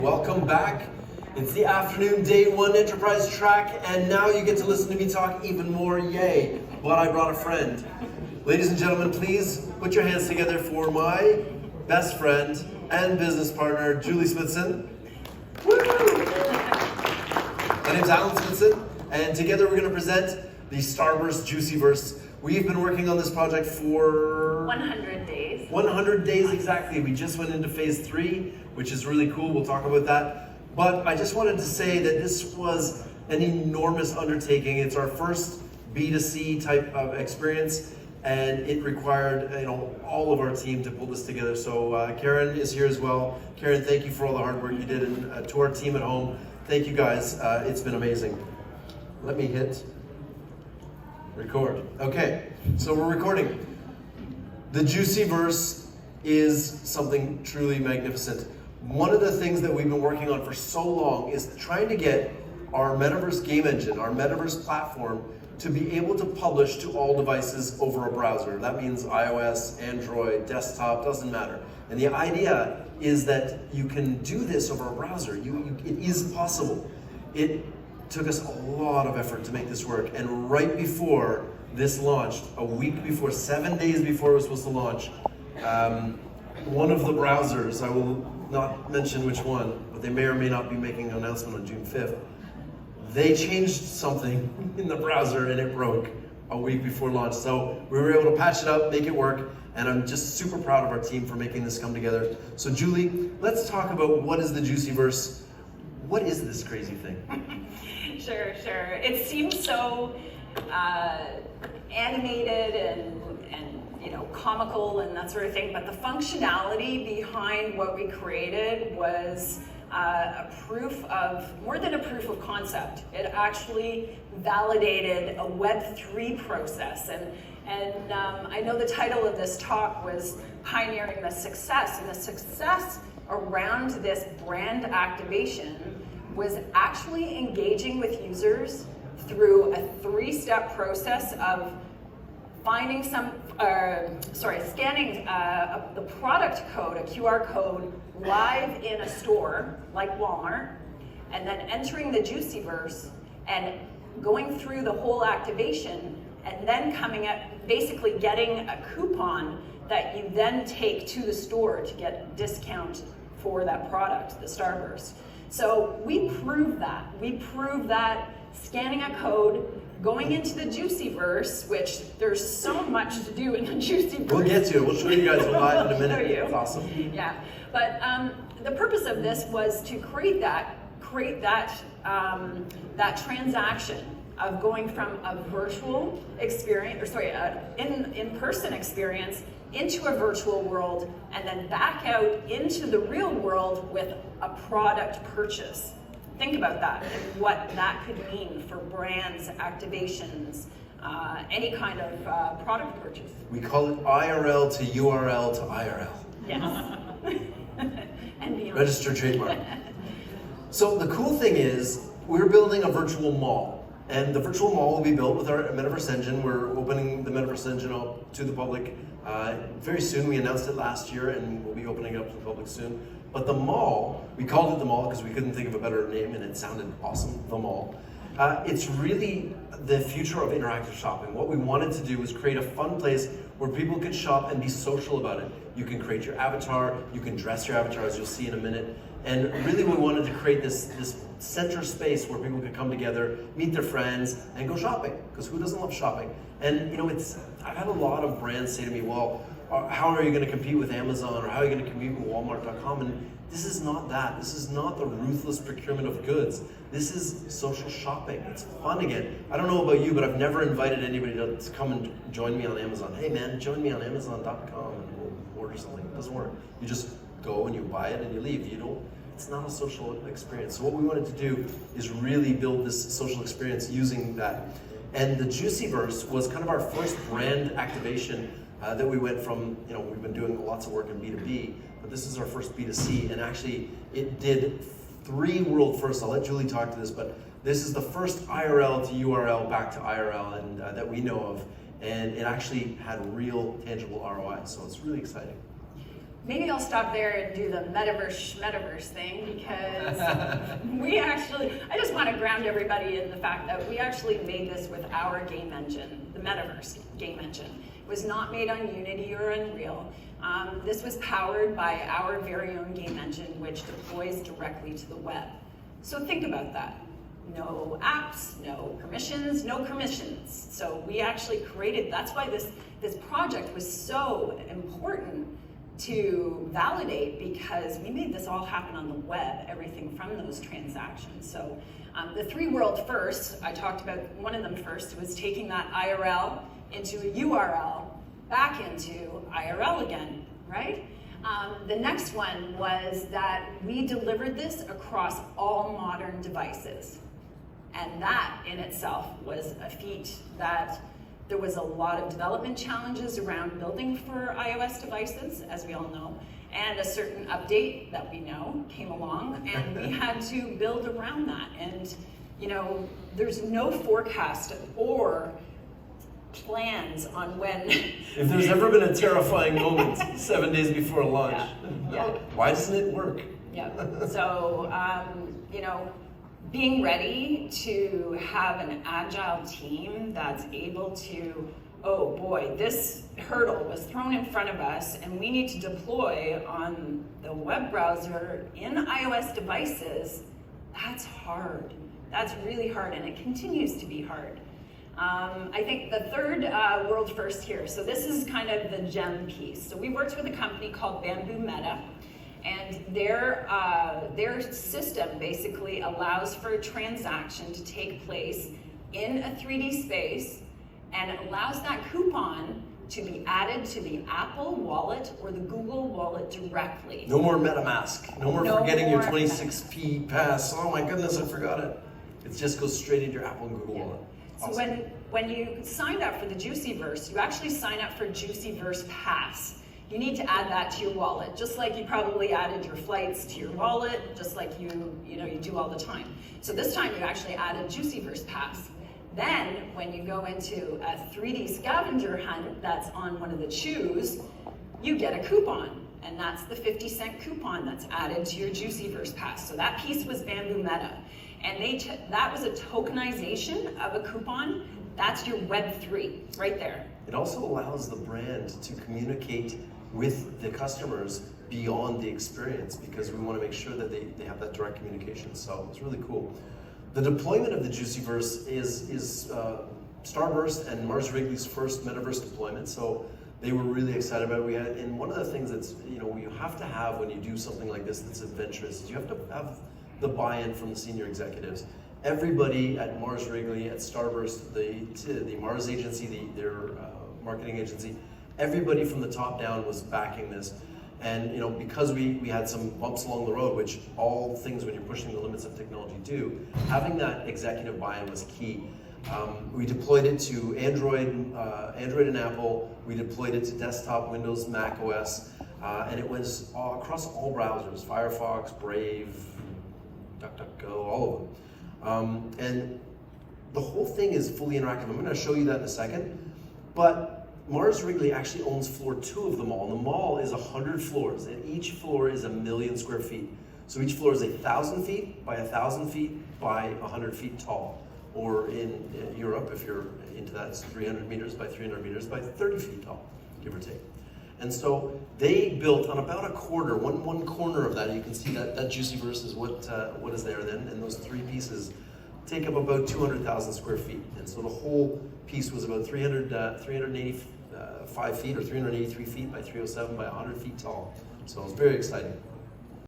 Welcome back. It's the afternoon day one enterprise track, and now you get to listen to me talk even more. Yay, but I brought a friend. Ladies and gentlemen, please put your hands together for my best friend and business partner, Julie Smithson. Woo! My name's Alan Smithson, and together we're going to present the Starburst Juicyverse. We've been working on this project for 100 days. 100 days exactly. We just went into phase 3, which is really cool. We'll talk about that. But I just wanted to say that this was an enormous undertaking. It's our first B2C type of experience, and it required all of our team to pull this together. So Karen is here as well. Karen, thank you for all the hard work you did, and to our team at home, thank you guys. It's been amazing. Let me hit record. Okay, so we're recording. The Juicyverse is something truly magnificent. One of the things that we've been working on for so long is trying to get our Metaverse game engine, our Metaverse platform, to be able to publish to all devices over a browser. That means iOS, Android, desktop, doesn't matter. And the idea is that you can do this over a browser. It is possible. It took us a lot of effort to make this work, and right before this launched, a week before, 7 days before it was supposed to launch, one of the browsers, I will not mention which one, but they may or may not be making an announcement on June 5th, they changed something in the browser and it broke a week before launch. So we were able to patch it up, make it work, and I'm just super proud of our team for making this come together. So Julie, let's talk about what is the Juicyverse. What is this crazy thing? Sure. It seems so animated and comical and that sort of thing, but the functionality behind what we created was more than a proof of concept. It actually validated a Web3 process, and I know the title of this talk was Pioneering the Success, and the success around this brand activation was actually engaging with users through a 3-step process of finding scanning the product code, a QR code, live in a store like Walmart, and then entering the Juicyverse and going through the whole activation, and then coming up, basically getting a coupon that you then take to the store to get a discount for that product, the Starburst. So we proved that. We proved that scanning a code, going into the Juicyverse, which there's so much to do in the Juicyverse. We'll get to it. We'll show you guys live in a minute. It's awesome. Yeah, but the purpose of this was to create that transaction of going from a virtual experience, in-person experience into a virtual world, and then back out into the real world with a product purchase. Think about that and what that could mean for brands, activations, any kind of product purchase. We call it IRL to URL to IRL. Yes. And beyond. Registered trademark. So the cool thing is, we're building a virtual mall. And the virtual mall will be built with our Metaverse engine. We're opening the Metaverse engine up to the public very soon. We announced it last year, and we'll be opening it up to the public soon. But the mall, we called it the mall because we couldn't think of a better name, and it sounded awesome, the mall. It's really the future of interactive shopping. What we wanted to do was create a fun place where people could shop and be social about it. You can create your avatar, you can dress your avatar, as you'll see in a minute. And really we wanted to create this center space where people could come together, meet their friends, and go shopping, because who doesn't love shopping? And I've had a lot of brands say to me, well, how are you going to compete with Amazon, or how are you going to compete with Walmart.com? And this is not that. This is not the ruthless procurement of goods. This is social shopping. It's fun again. I don't know about you, but I've never invited anybody to come and join me on Amazon. Hey man, join me on Amazon.com and we'll order something. It doesn't work. You just go and you buy it and you leave. It's not a social experience. So what we wanted to do is really build this social experience using that. And the Juicyverse was kind of our first brand activation that we went from, we've been doing lots of work in B2B, but this is our first B2C, and actually it did 3 world firsts. I'll let Julie talk to this, but this is the first IRL to URL back to IRL and that we know of, and it actually had real tangible ROI, so it's really exciting. maybe I'll stop there and do the metaverse thing, because I just want to ground everybody in the fact that we actually made this with our game engine, the metaverse game engine. It was not made on Unity or Unreal. This was powered by our very own game engine, which deploys directly to the web. So think about that. No apps, no permissions, no permissions. So we actually created, that's why this project was so important to validate, because we made this all happen on the web, everything from those transactions. So the 3 world firsts, I talked about one of them first, was taking that IRL into a URL, back into IRL again, right? The next one was that we delivered this across all modern devices. And that in itself was a feat that there was a lot of development challenges around building for iOS devices, as we all know, and a certain update that we know came along, and we had to build around that. And you know, there's no forecast or plans on when. If there's ever been a terrifying moment 7 days before launch, yeah. Why doesn't it work? Yeah. So you know, being ready to have an agile team that's able to, oh boy, this hurdle was thrown in front of us and we need to deploy on the web browser in iOS devices, that's hard. That's really hard, and it continues to be hard. I think the third world first here, so this is kind of the gem piece. So we worked with a company called Bamboo Meta, and their system basically allows for a transaction to take place in a 3D space, and it allows that coupon to be added to the Apple Wallet or the Google Wallet directly. No more MetaMask. No more forgetting your 26p pass. Oh my goodness, I forgot it. It just goes straight into your Apple and Google Wallet. Awesome. So when you signed up for the Juicyverse, you actually sign up for Juicyverse Pass. You need to add that to your wallet, just like you probably added your flights to your wallet, just like you do all the time. So this time you actually added Juicyverse Pass. Then when you go into a 3D scavenger hunt that's on one of the chews, you get a coupon, and that's the 50-cent coupon that's added to your Juicyverse Pass. So that piece was Bamboo Meta. And that was a tokenization of a coupon. That's your Web3 right there. It also allows the brand to communicate with the customers beyond the experience, because we want to make sure that they have that direct communication. So it's really cool. The deployment of the Juicyverse is Starburst and Mars Wrigley's first metaverse deployment. So they were really excited about it. And one of the things that's you have to have when you do something like this that's adventurous is you have to have the buy-in from the senior executives. Everybody at Mars Wrigley, at Starburst, the Mars agency, their marketing agency, everybody from the top down was backing this. And because we had some bumps along the road, which all things when you're pushing the limits of technology do, having that executive buy-in was key. We deployed it to Android and Apple. We deployed it to desktop, Windows, Mac OS, and it was across all browsers: Firefox, Brave, DuckDuckGo, all of them. And the whole thing is fully interactive. I'm going to show you that in a second. But Mars Wrigley actually owns floor 2 of the mall. And the mall is 100 floors, and each floor is 1 million square feet. So each floor is 1,000 feet by 1,000 feet by 100 feet tall. Or in Europe, if you're into that, it's 300 meters by 300 meters by 30 feet tall, give or take. And so they built on about a quarter, one corner of that. You can see that Juicyverse is what is there then, and those 3 pieces take up about 200,000 square feet. And so the whole piece was about 385 feet or 383 feet by 307 by 100 feet tall. So it was very exciting.